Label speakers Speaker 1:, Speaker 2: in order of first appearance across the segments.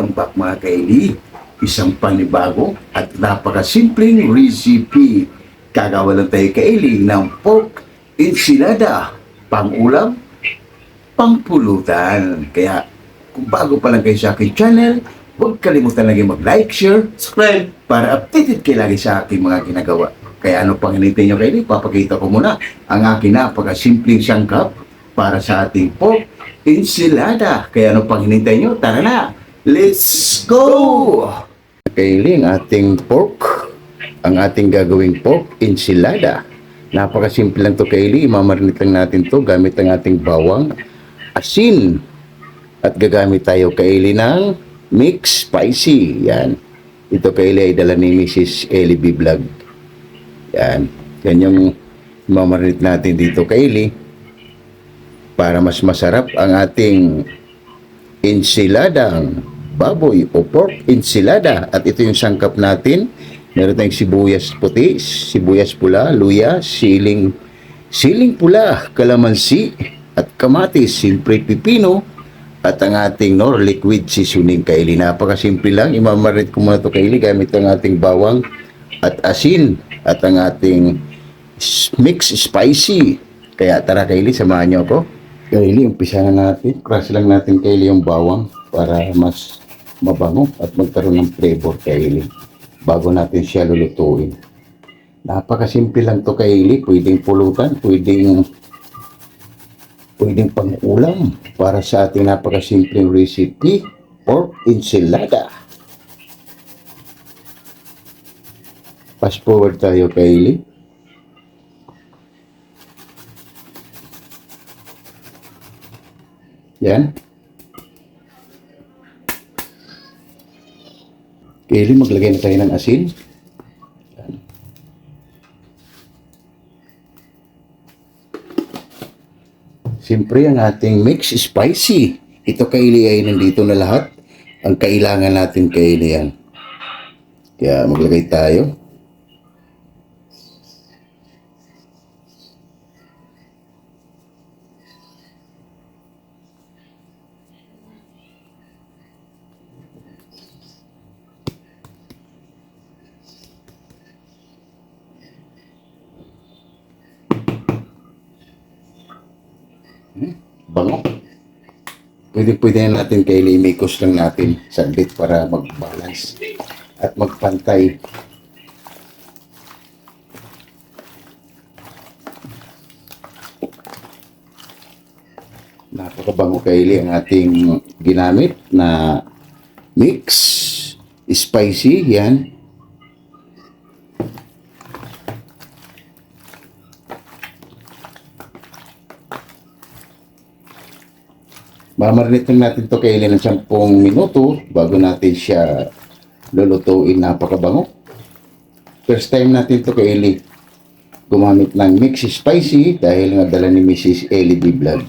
Speaker 1: Welcome back mga kaili. Isang panibago at napakasimpleng recipe. Gagawa lang tayo kaili ng pork enchilada. Pang-ulam, pang-pulutan. Kaya kung bago pa lang kayo sa aking channel, huwag kalimutan lagi mag-like, share, subscribe para updated kayo lagi sa aking mga ginagawa. Kaya ano pang hinintay nyo kaili, papakita ko muna ang aking napakasimpleng sangkap para sa ating pork enchilada. Kaya ano pang hinintay nyo? Tara na! Let's go! Kailing ating pork, ang ating gagawing pork enchilada. Napakasimple lang to kaili, imamarinate lang natin to gamit ang ating bawang, asin, at gagamit tayo kaili ng mix spicy. Yan. Ito kaili ay dala ni Mrs. Ellie B. Vlog. Yan. Yan yung imamarinate natin dito kaili para mas masarap ang ating enchiladang baboy o pork enchilada. At ito yung sangkap natin. Meron tayong sibuyas puti, sibuyas pula, luya, siling pula, kalamansi, at kamatis, siyempre pipino, at ang ating liquid seasoning kaili. Napakasimple lang. Imamarinate ko muna ito kaili gamit ang ating bawang at asin at ang ating mix spicy. Kaya tara kaili, samahan niyo ako. Kaili, umpisa na natin. Crush lang natin kaili yung bawang para mas mabango at magkaroon ng flavor kaili bago natin siya lulutuin. Napakasimple lang to kaili. Pwedeng pulutan, pwedeng pang-ulam para sa ating napakasimpleng recipe, pork enchilada. Fast forward tayo kaili. Yan. Kaili, maglagay na tayo ng asin. Yan. Siyempre, ang ating mix spicy. Ito kaili ay nandito na lahat. Ang kailangan natin kaili yan. Kaya maglagay tayo. Bango. Pwede na natin kaili, imikos lang natin saglit para mag-balance at magpantay. Napakabango kaili ang ating ginamit na mix spicy. Yan. Mamarinate natin ito kaili ng 10 minuto bago natin siya lulutuin. Napakabango. First time natin ito kaili gumamit ng mix spicy dahil nga dala ni Mrs. Ellie B. Vlog.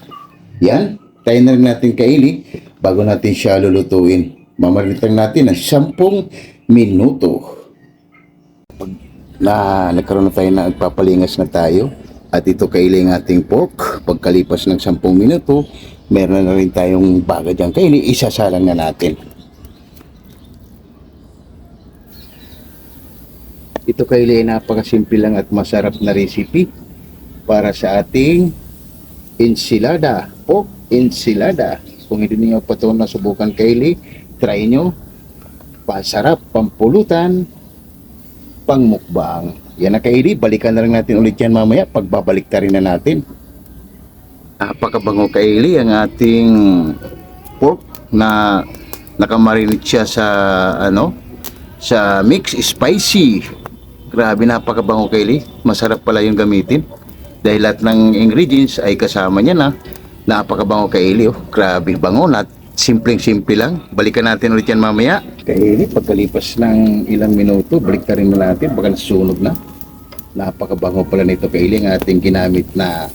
Speaker 1: Yan. Tayo na rin natin kaili bago natin siya lulutuin. Mamarinate natin ng 10 minuto. Nagkaroon na tayo na nagpapalingas na tayo. At ito kaili ang ating pork. Pagkalipas ng 10 minuto, meron na rin tayong baga dyan kaili, isasalang na natin. Ito kaili ay napakasimple lang at masarap na recipe para sa ating enchilada, pork enchilada. Kung hindi niyo pa ito nasubukan kaili, try nyo. Pasarap, pampulutan, pangmukbang. Yan na kaili, balikan na lang natin ulit yan mamaya, pagbabalik ta rin na natin. Napakabango kaili ang ating pork na nakamarinate siya sa sa mix spicy. Grabe, napakabango kaili. Masarap pala yung gamitin dahil lahat ng ingredients ay kasama niya na. Napakabango kaili. Oh. Grabe bango, simpleng-simple lang. Balikan natin ulit yan mamaya. Kaili, pagkalipas ng ilang minuto, balik rin na natin, baka nasunog na. Napakabango pala nito kaili ang ating ginamit na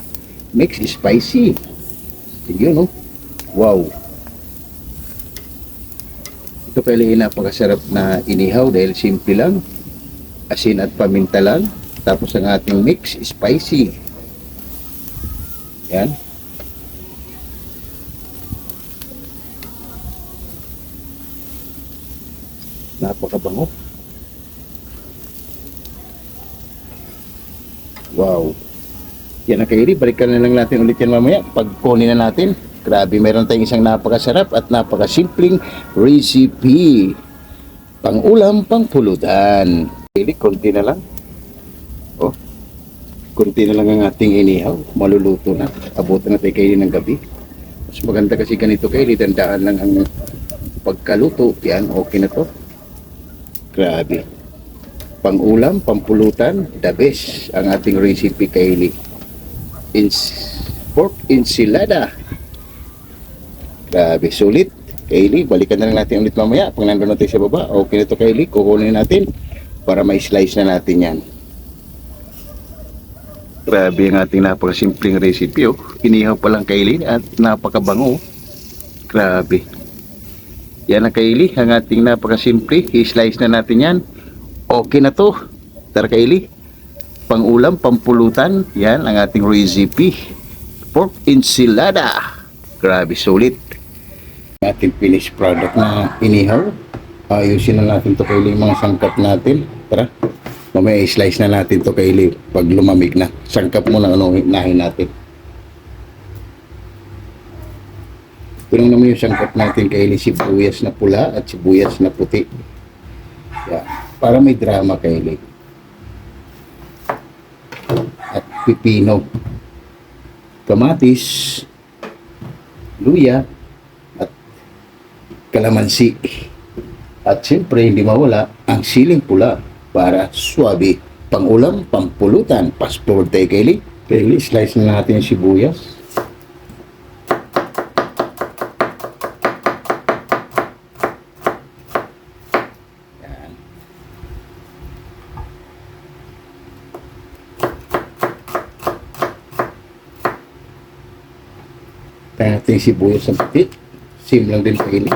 Speaker 1: mix spicy. Yun, no? Wow. Ito kaili napakasarap na inihaw dahil simple lang. Asin at paminta lang. Tapos ang ating mix spicy. Yan. Napakabango. Wow. Yan ang kaili. Balikan na lang natin ulit yan mamaya. Pag kunin na natin. Grabe, meron tayong isang napakasarap at napakasimpleng recipe. Pang ulam, pang pulutan. Kaili, konti na lang. Oh, konti na lang ang ating inihaw. Maluluto na. Abutan na tayo kaili ng gabi. Mas maganda kasi ganito kaili. Dandaan lang ang pagkaluto. Yan, okay na to. Grabe. Pang ulam, pang pulutan, the best ang ating recipe kaili. Pork enchilada. Grabe, sulit. Kaili, balikan na lang natin ulit mamaya. Pag nandun natin sa baba, okay na ito kaili. Kukunin natin para ma-slice na natin yan. Grabe ang ating napakasimpleng recipe. Oh. Inihaw pa lang kaili at napakabango. Grabe. Yan ang kaili, ang ating napakasimple. I-slice na natin yan. Okay na to. Tara kaili. Pang ulam, pampulutan. Yan ang ating recipe. Pork enchilada. Grabe, sulit. Ating finished product na inihaw. Ayusin na natin to kaili, mga sangkap natin. Tara. Mamaya i-slice na natin to kaili pag lumamig na. Sangkap muna unahin natin. Ito naman yung sangkap natin kaili, sibuyas na pula at sibuyas na puti. Yan. Para may drama kaili. At pipino. Kamatis. Luya. At kalamansi. At siyempre hindi mawala ang siling pula para swabe. Pang ulam, pampulutan. Fast forward tayo kaili. Kaili, slice na natin yung sibuyas. Tayo natin yung sibuyas ng puti. Sim lang din kaili.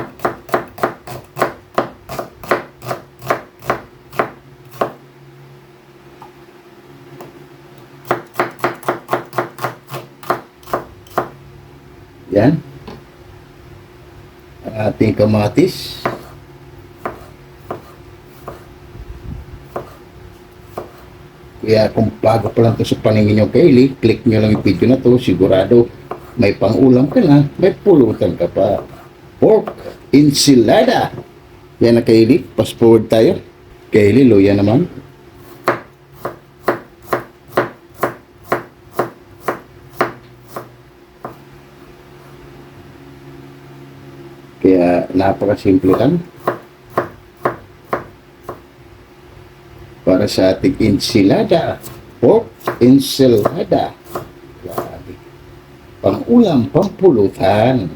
Speaker 1: Yan. Ang ating kamatis. Kaya kung bago pa lang ito sa paningin nyo kaili, click nyo lang yung video na to. Sigurado may pang-ulam ka na, may pulutan ka pa. Pork enchilada. Yan na kaili. Fast forward tayo. Kaili, luya naman. Kaya napakasimple lang. Para sa ating enchilada. Pork enchilada. Pang-ulam, pampulutan.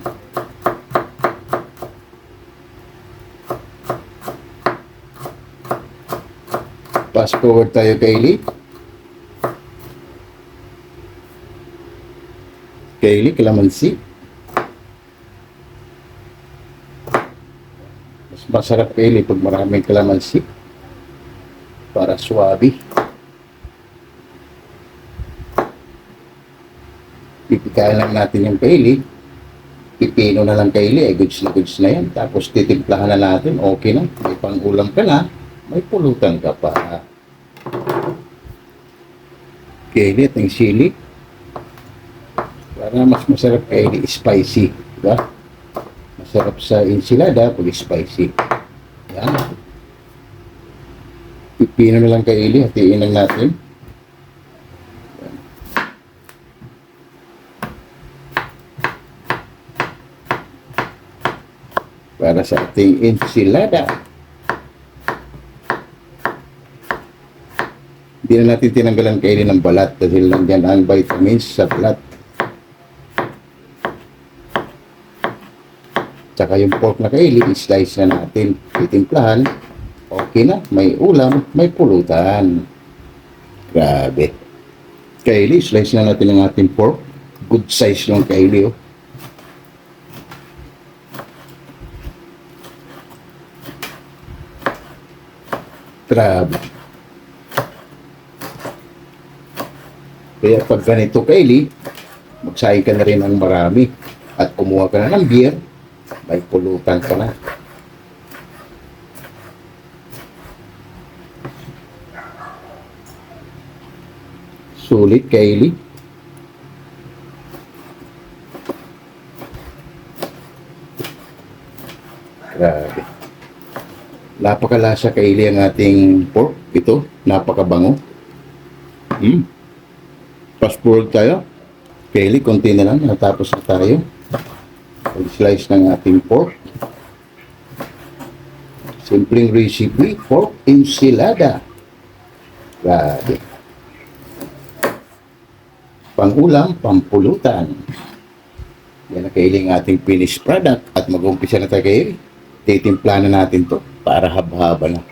Speaker 1: Fast forward tayo kaili. Kaili, kalamansi. Mas masarap kaili pag maraming kalamansi. Para swabe. Pipikain lang natin yung kaili. Pipino na lang kaili. Goods na yan. Tapos titimplahan na natin. Okay na. May pang-ulam ka na. May pulutan ka pa. Kaili at yung sili. Para mas masarap kaili. Spicy. Diba? Masarap sa enchilada pag spicy. Yan. Pipino na lang kaili. Hatiin lang natin. Para sa ating enchilada. Hindi na natin tinanggalan kaili ng balat dahil nandiyan ang vitamins sa balat. Tsaka yung pork na kaili, i-slice na natin. Itimplahan. Okay na. May ulam, may pulutan. Grabe. Kaili, slice na natin ang ating pork. Good size lang kaili, oh. Grabe. Kaya pag ganito kaili, magsahin ka na rin ng marami at kumuha ka na ng beer, may pulutan ka na. Sulit, Kylie. Grabe. Napakalasa, Kylie, ang ating pork. Ito, napakabango. Fast forward tayo. Kylie, konti na lang. Natapos na tayo. Pag-slice ng ating pork. Simpleng recipe, pork enchilada. Grabe. Pang-ulam, pampulutan. Yan ang Kylie ang ating finished product. At mag-umpisa na tayo, Kylie. Titimpla na natin to para haba-haba na.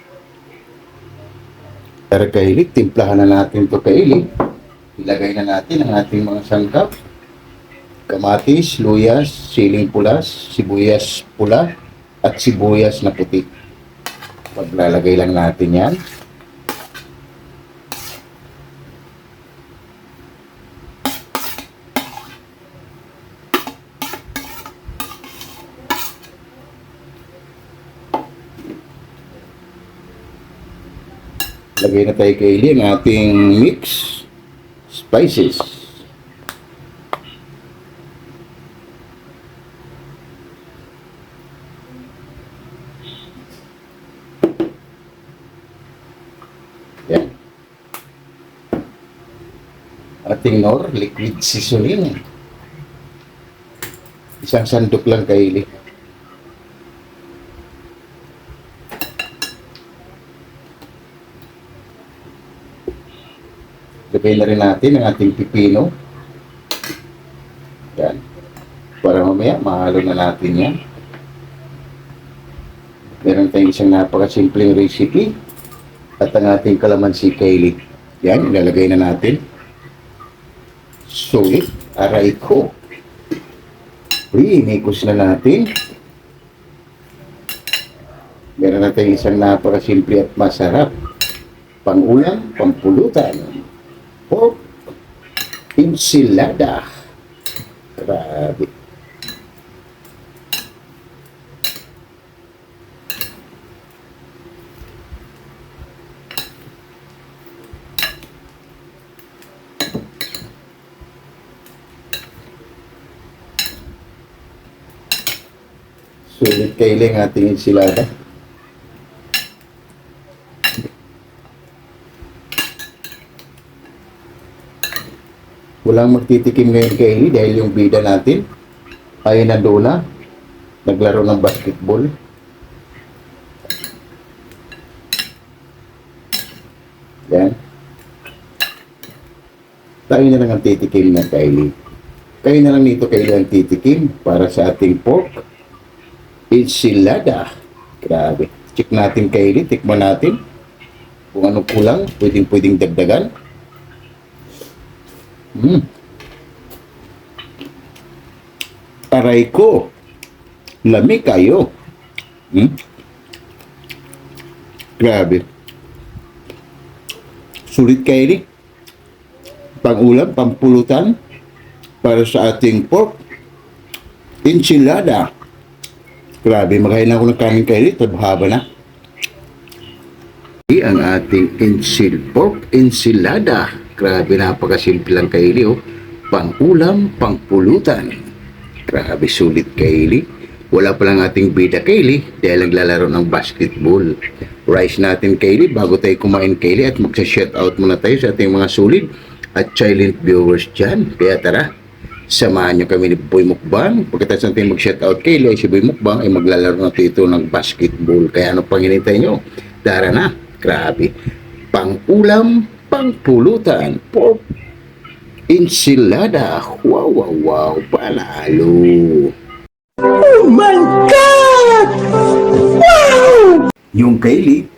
Speaker 1: Tara, Kylie, timplahan na natin to, Kylie. Ilagay na natin ang ating mga sangkap. Kamatis, luyas, siling pulas, sibuyas pula, at sibuyas na puti. Paglalagay lang natin yan. Lagay na tayo, Kylie, ang ating mix spices. Yan. Ating nor, liquid seasoning. Isang sandok lang, Kylie. Lagay na rin natin ang ating pipino. Yan. Para mamaya, mahalo na natin yan. Meron tayong isang napakasimpleng recipe. At ang ating kalamansi, Kylie. Yan, ilalagay na natin. Sulit, aray ko. Inikos na natin. Meron na tayong isang napakasimple at masarap. Pang-ulam, pampulutan. Pork enchilada. Grabe. Sulit, Kylie, ang ating enchilada. Walang magtitikim ngayon, Kylie, dahil yung bida natin ay nandoon na. Naglaro ng basketball. Yan. Tayo na lang ang titikim na, Kylie. Kayo na lang nito, Kylie, ang titikim para sa ating pork enchilada. Grabe. Check natin, Kylie. Tikman natin. Kung ano kulang, pwedeng dagdagan. Aray ko. Lami kayo. Grabe. Sulit, Kylie. Pang-ulam, pampulutan para sa ating pork enchilada. Grabe, maghain ako ng kanin, Kylie. Tabhaba na. Ang ating pork enchilada. Grabe, napakasimple lang, Kylie, oh. Pang-ulam, pangpulutan. Grabe, sulit, Kylie. Wala pa lang ating bida, Kylie, dahil naglalaro ng basketball. Rice natin, Kylie, bago tayo kumain, Kylie, at magsa-shoutout muna tayo sa ating mga sulit at silent viewers dyan. Kaya tara, samahan nyo kami ni Boy Mukbang. Pagkatapos natin mag-shoutout, Kylie, ay si Boy Mukbang ay maglalaro na dito ng basketball. Kaya ano pang hinintay nyo? Tara na. Grabe. Pang-ulam, pangpulutan, pork enchilada. Wow, wow, wow, panalo. Oh my God! Wow! Yung Kylie,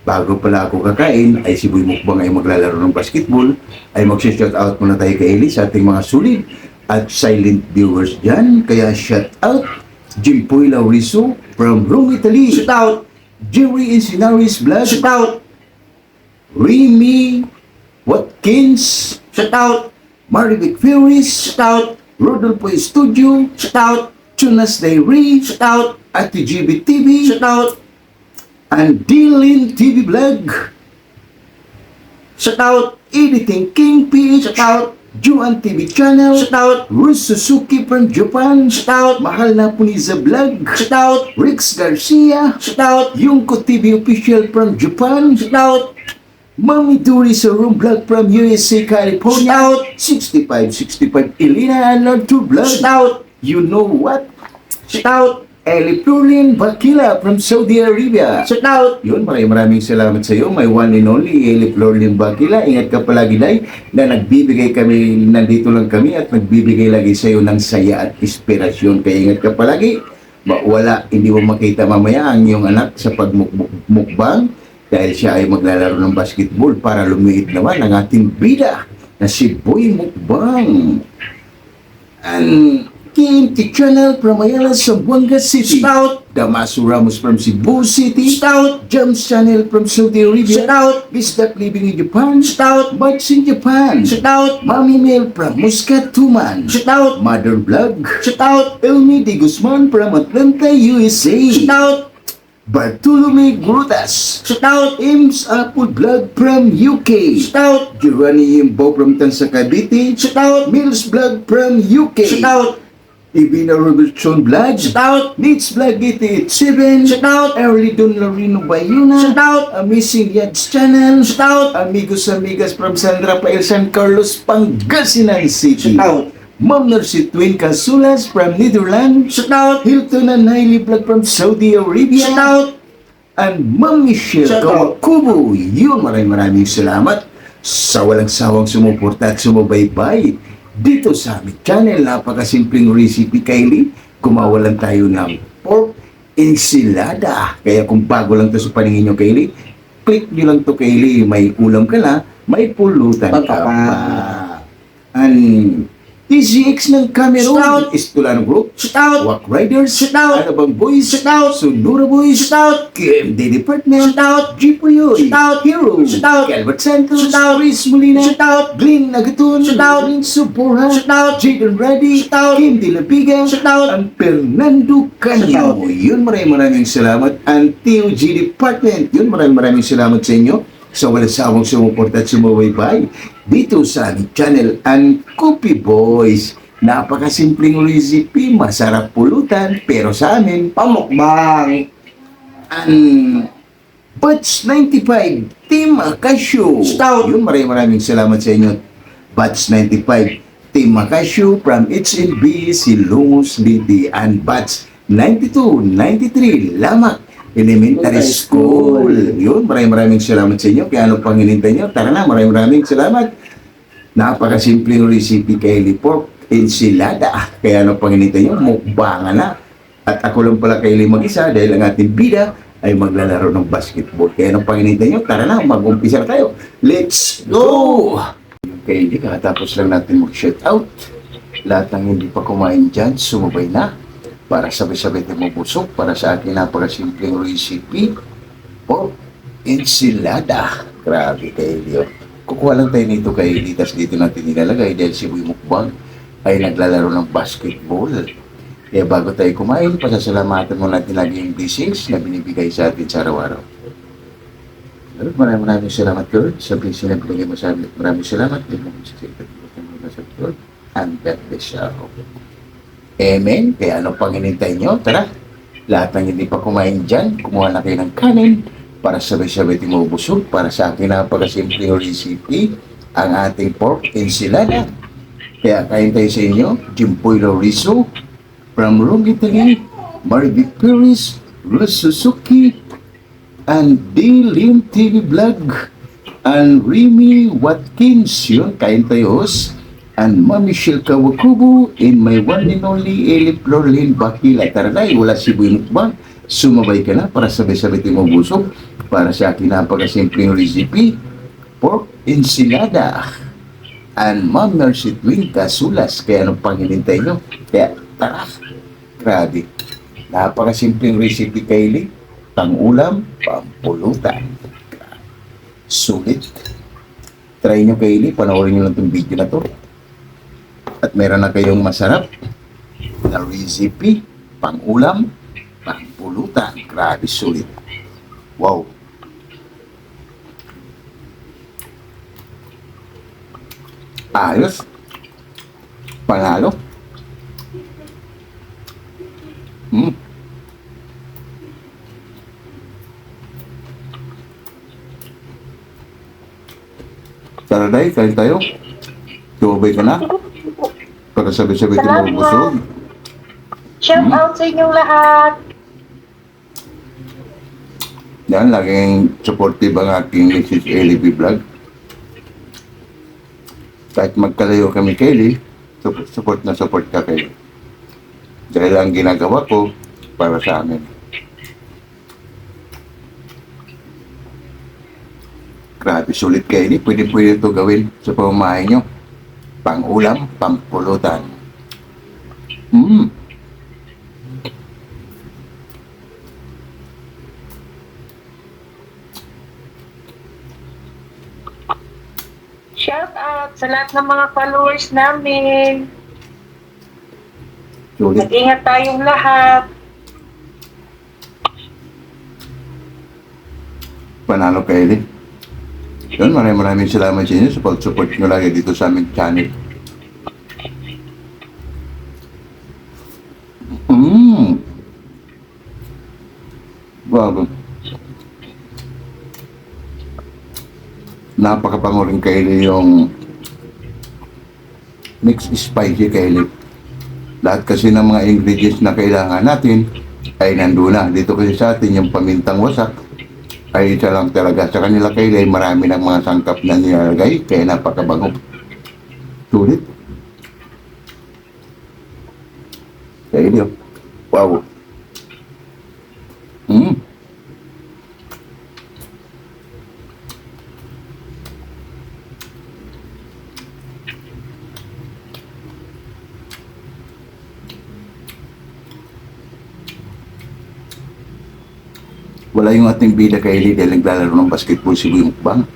Speaker 1: bago pala ako kakain, ay si Boy Mukbang ay maglalaro ng basketball, ay mag-shoutout muna tayo, Kylie, sa ating mga sulit at silent viewers dyan. Kaya shoutout, Jimpoy Lauriso from Rome, Italy. Shoutout, Jerry Insinaris Vlog. Shoutout, Remy Watkins. Shoutout, Marivic Furies. Shoutout, Rodolfo Studio. Shoutout, Tunas Diary. Shoutout, Ate GB TV. Shoutout, and Dylan TV Vlog.
Speaker 2: Shout out.
Speaker 1: Editing King P.
Speaker 2: Shout out.
Speaker 1: Juan TV Channel.
Speaker 2: Shout out.
Speaker 1: Ruth Suzuki from Japan.
Speaker 2: Shout out.
Speaker 1: Mahal na po ni sa vlog.
Speaker 2: Shout out.
Speaker 1: Rix Garcia.
Speaker 2: Shout out.
Speaker 1: Yungko TV Official from Japan.
Speaker 2: Shout out.
Speaker 1: Mami Duri sa Room Vlog from USA, California.
Speaker 2: Shout out.
Speaker 1: 6565 Elena and Lord 2 Vlog.
Speaker 2: Shout out.
Speaker 1: You know what?
Speaker 2: Shout out.
Speaker 1: Eli Plurlin Bakila from Saudi Arabia.
Speaker 2: Shout out.
Speaker 1: Yun, maraming salamat sa iyo. My one and only Eli Plurlin Bakila. Ingat ka palagi, Day, na nagbibigay kami, nandito lang kami at nagbibigay lagi sa iyo ng saya at inspirasyon. Kaya ingat ka palagi. Wala, hindi mo makita mamaya ang iyong anak sa pagmukbang dahil siya ay maglalaro ng basketball para lumiit naman ang ating bida na si Boy Mukbang. And KMT Channel from Ayala, Zamboanga City.
Speaker 2: Shout out.
Speaker 1: Damaso Ramos from Cebu City.
Speaker 2: Shout out.
Speaker 1: Jams Channel from Saudi Arabia.
Speaker 2: Shout out.
Speaker 1: Bisdak Living in Japan.
Speaker 2: Shout out.
Speaker 1: Buds in Japan.
Speaker 2: Shout out.
Speaker 1: Mami Mel from Muscat, Tuman.
Speaker 2: Shout out.
Speaker 1: Mother Vlog.
Speaker 2: Shout out.
Speaker 1: Elmi De Guzman from Atlanta, USA.
Speaker 2: Shout out.
Speaker 1: Bartolome Grutas.
Speaker 2: Shout out.
Speaker 1: Ims Apple Vlog from UK.
Speaker 2: Shout out.
Speaker 1: Giovanni Yimbo from Tansa Cavite.
Speaker 2: Shout out.
Speaker 1: Mills Vlog from UK.
Speaker 2: Shout out.
Speaker 1: Ibina Robertson Vlog.
Speaker 2: Shout out.
Speaker 1: Needs Vlog 887.
Speaker 2: Shout out.
Speaker 1: Early Don Lorino Bayuna.
Speaker 2: Shout out.
Speaker 1: Amazing Yads Channel.
Speaker 2: Shout out.
Speaker 1: Amigos Amigas from San Rafael, San Carlos, Pangasinan City.
Speaker 2: Shout out.
Speaker 1: Ma'am Nursi Twin Casulas from Netherlands.
Speaker 2: Shout out.
Speaker 1: Hilton and Hailey Vlog from Saudi Arabia.
Speaker 2: Shout out.
Speaker 1: And Ma'am Michelle
Speaker 2: Shout out.
Speaker 1: Kawakubo. Yun, maraming salamat sa walang sawang sumuporta at sumubaybay dito sa aming channel. Napakasimpleng recipe, Kylie. Gumawa lang tayo ng pork enchilada. Kaya kung bago lang to sa paningin nyo, Kylie, click nyo lang to, Kylie. May ulam ka na, may pulutan ka
Speaker 2: Pagpapa.
Speaker 1: pa. And TGX ng Cameroon,
Speaker 2: Shout out.
Speaker 1: Istulano Group,
Speaker 2: Shout out.
Speaker 1: Walk Riders,
Speaker 2: Shout out.
Speaker 1: Alabang Boys,
Speaker 2: Shout out.
Speaker 1: Sonora Boys,
Speaker 2: Shout out.
Speaker 1: KMD Department,
Speaker 2: Shout out.
Speaker 1: Jipoyoy,
Speaker 2: Shout out.
Speaker 1: Hero,
Speaker 2: Shout out.
Speaker 1: Calvert Santos,
Speaker 2: Shout out.
Speaker 1: Chris Molina,
Speaker 2: Shout out.
Speaker 1: Glenn Nagatun,
Speaker 2: Shout out.
Speaker 1: Lynn Supora,
Speaker 2: Shout out.
Speaker 1: Jaden Reddy,
Speaker 2: Shout out.
Speaker 1: Kim De La Piga,
Speaker 2: Shout out.
Speaker 1: ang Fernando
Speaker 2: Shout
Speaker 1: Canyo.
Speaker 2: out.
Speaker 1: Yun, maraming salamat. Ang TOG Department, yun, maraming salamat sa inyo sa walang sawang sumuporta at sumubaybay dito sa aming channel. And Coffee Boys, napakasimpleng recipe, masarap pulutan, pero sa amin,
Speaker 2: Pamukbang.
Speaker 1: ang Batch 95 Team Acasio.
Speaker 2: Stout.
Speaker 1: Yun, maraming salamat sa inyo. Batch 95 Team Acasio from HNB Silongos Liti and Batch 92, 93 Lamak Elementary School. Yun, maraming salamat sa inyo. Kaya ano pang hinintay nyo? Tara na, maraming salamat. Napakasimpleng recipe kay Pork enchilada. Kaya ano pang hinintay nyo? Mukbangan na. At ako lang pala kay mag-isa dahil ang ating bida ay maglalaro ng basketball. Kaya ano pang hinintay nyo? Tara na, mag-umpisa na tayo. Let's go! Okay, hindi katapos lang natin mag-shout out. Lahat ng hindi pa kumain dyan, sumabay na para sabay-sabay tayo mabusog para sa akin napakasimpleng recipe pork enchilada. Grabe kayo yun. Kukuha lang tayo nito kay Litas, dito natin nilalagay dahil si Boy Mukbang ay naglalaro ng basketball. Kaya bago tayo kumain, pasasalamatan mo natin lagi yung blessings na binibigay sa atin sa araw-araw. Maraming salamat, Lord, sa blessing na binigay mo sa amin. Maraming salamat. And God bless you. Amen. Kaya ano pang hinintay nyo? Tara, lahat ng hindi pa kumain dyan, kumuha na kayo ng kanin para sabay-sabay timubusog para sa akin napakasimpleng recipe ang ating pork enchilada. Kaya kain tayo sa inyo, Jimpoy Lorizo, from Rome, Italy, Maribik Paris, Ruth Suzuki, and Dilim TV Vlog, and Remy Watkins, yun, kain tayo host, and Ma'am Michelle Kawakubo, and my one and only Eli Florlin Bakila. Tara na, wala si Boy Mukbang, sumabay ka na para sabay-sabay tayo mabusog para sa akin napakasimpleng recipe, pork enchilada. And Ma'am Mercy Twin Casulas. Kaya anong pang hinintay nyo? Kaya tara, grabe. Napakasimpleng recipe, Kylie. Pang-ulam, pang-pulutan. Sulit. Try nyo, Kylie. Panoorin nyo lang itong video na to. At meron na kayong masarap na recipe, pang-ulam, pang-pulutan. Grabe, sulit. Wow. Ayos. Panalo. Hmm. Tara day, kain tayo. Tumabay ka na. Para sabi-sabi ka
Speaker 3: Salamat.
Speaker 1: mabusog.
Speaker 3: Shout out sa inyong lahat.
Speaker 1: Yan, laging supportive ang aking Mrs. Ellie B. Vlog. Kahit magkalayo kami kay Ellie, support na support ka kay Ellie. Dahil ang ginagawa ko para sa amin. Grabe, sulit kay Ellie. Pwede ito gawin sa pamamahay nyo. Pang-ulam, pang-pulutan.
Speaker 3: Shout out sa lahat ng mga followers namin.
Speaker 1: Sulit.
Speaker 3: Mag-ingat tayong lahat.
Speaker 1: Panalo kay Ellie. Yun, maraming salamat sa inyo sa pag-support nyo lagi dito sa aming channel. Bago. Napakapango rin kay Ellie yung mix spicy kay Ellie. Lahat kasi ng mga ingredients na kailangan natin ay nandun na. Dito kasi sa atin yung pamintang wasak ay isa lang talaga. Sa kanila kay Ellie, marami ng mga sangkap na nilalagay kaya napakabango. Sulit. Kay Ellie, oh. Wow. Wala yung ating bida kay Ellie dahil naglalaro ng basketball si Boy Mukbang.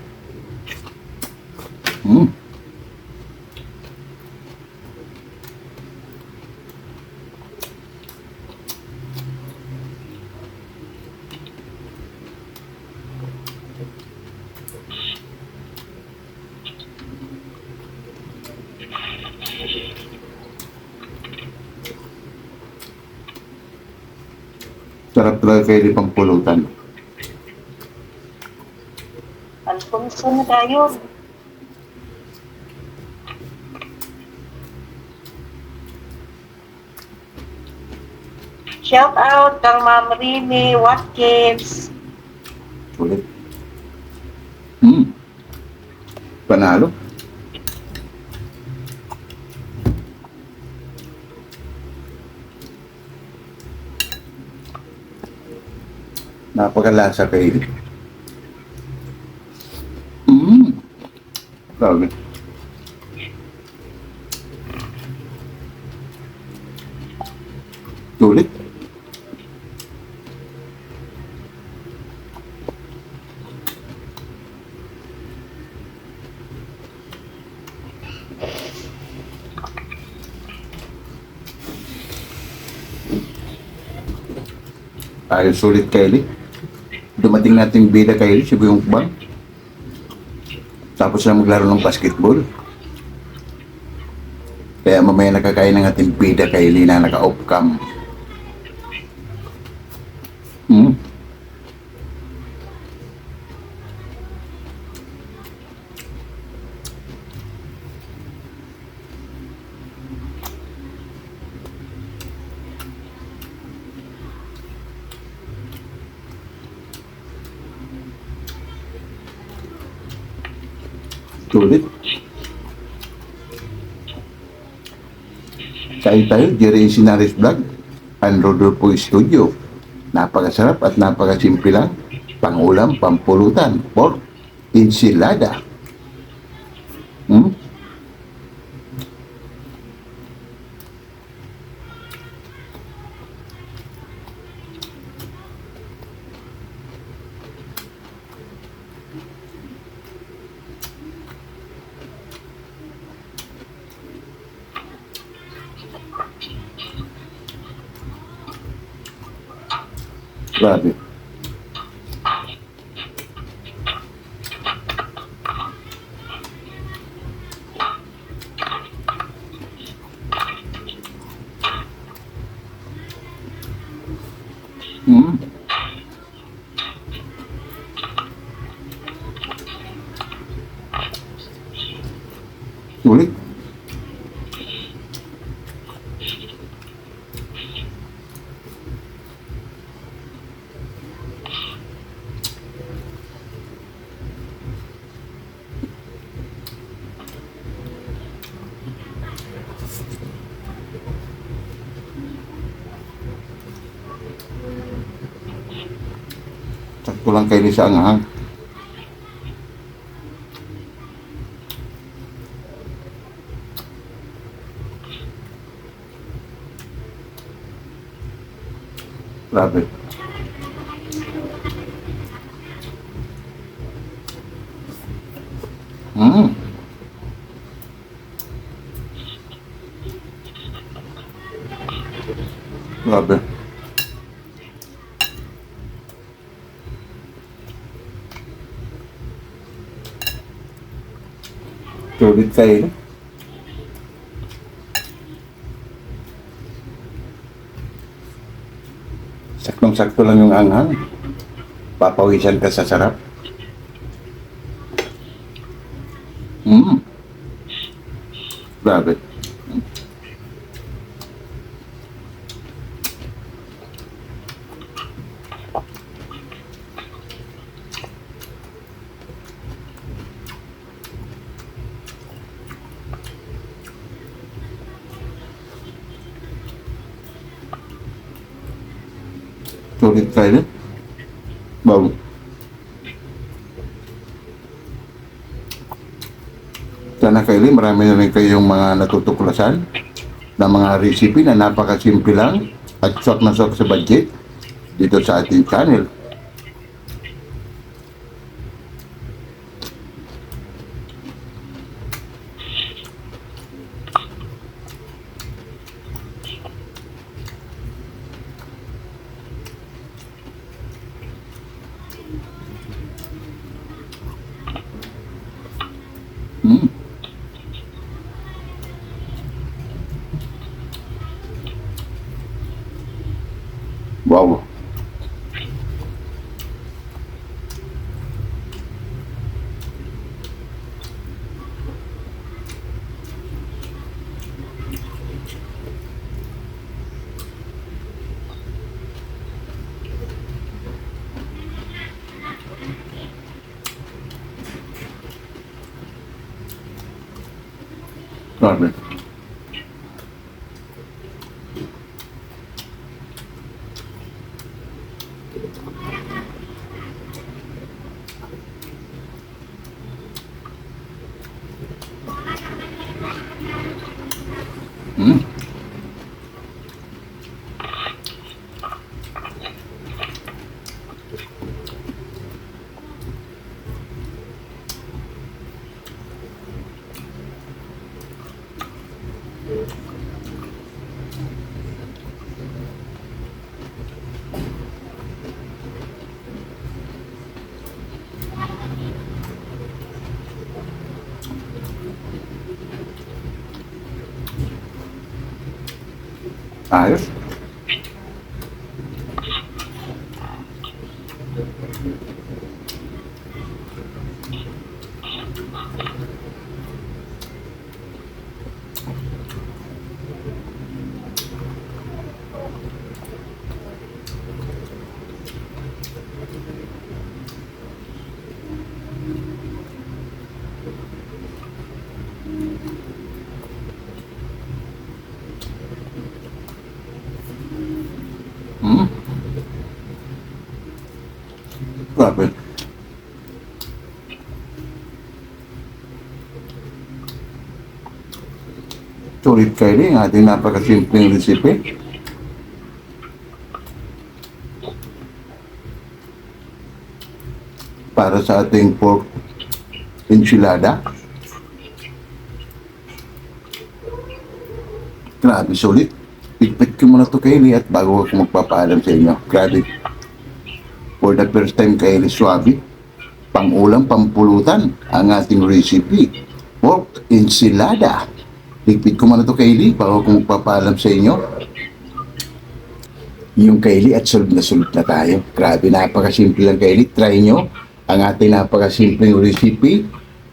Speaker 1: Sarap talaga kay Ellie pang pulutan.
Speaker 3: Alfonso na tayo. Shout out kang Ma'am Rini Watkins.
Speaker 1: Sulit. Panalo. Napakalasa kay Ellie. Grabe. Sulit. Ayos, sulit kay Ellie. Dumating natin bida kay Ellie, si Boy Mukbang. Tapos na maglaro ng basketball. Kaya mamaya nakakain ng ating bida kay Ellie na naka-off cam. Sulit. Kain tayo, Jerry Sinares Vlog, and Rodolfo Studio. Napakasarap at napakasimple lang. Pangulam, pampulutan, pork, enchilada. Grabe. Sulit. Sakto lang kayo sa anghang. Grabe. Mm. Grabe. Sulit kayo. Saktong-sakto lang yung anghang. Papawisan ka sa sarap. Grabe. Sulit kayo. Bago. Sana kayo, marami na rin kayong mga natutuklasan na mga recipe na napakasimple lang at swak na swak sa budget dito sa ating channel. Mm. Wow. Grabe. Mm. Ayos. Mm. Grabe. Sulit kayo din ang ating napakasimpleng recipe. Para sa ating pork enchilada. Grabe, sulit. Ikpit ko muna ito Kaylee at bago ako magpapaalam sa inyo. Grabe. For the first time Kaylee, swabe. Pang-ulam, pampulutan ang ating recipe. Pork enchilada. Ikpit ko muna ito Kaylee bago ako magpapaalam sa inyo. Yung Kaylee at solve na tayo. Grabe, napakasimple lang Kaylee. Try nyo ang ating napakasimpleng recipe.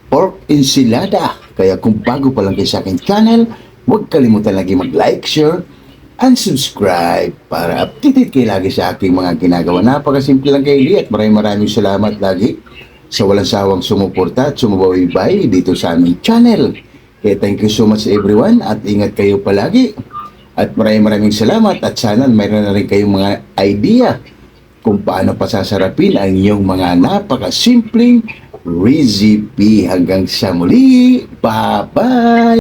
Speaker 1: Pork enchilada. Kaya kung bago pa lang kayo sa aking channel, huwag kalimutan lagi mag-like, share, and subscribe para updated kayo lagi sa aking mga ginagawa. Napakasimple lang kayo at maraming salamat lagi sa walang sawang sumuporta at sumubaybay dito sa aming channel. Kaya thank you so much everyone at ingat kayo palagi. At maraming salamat at sana mayroon na rin kayong mga idea kung paano pasasarapin ang inyong mga napakasimpleng recipe. Hanggang sa muli, bye-bye!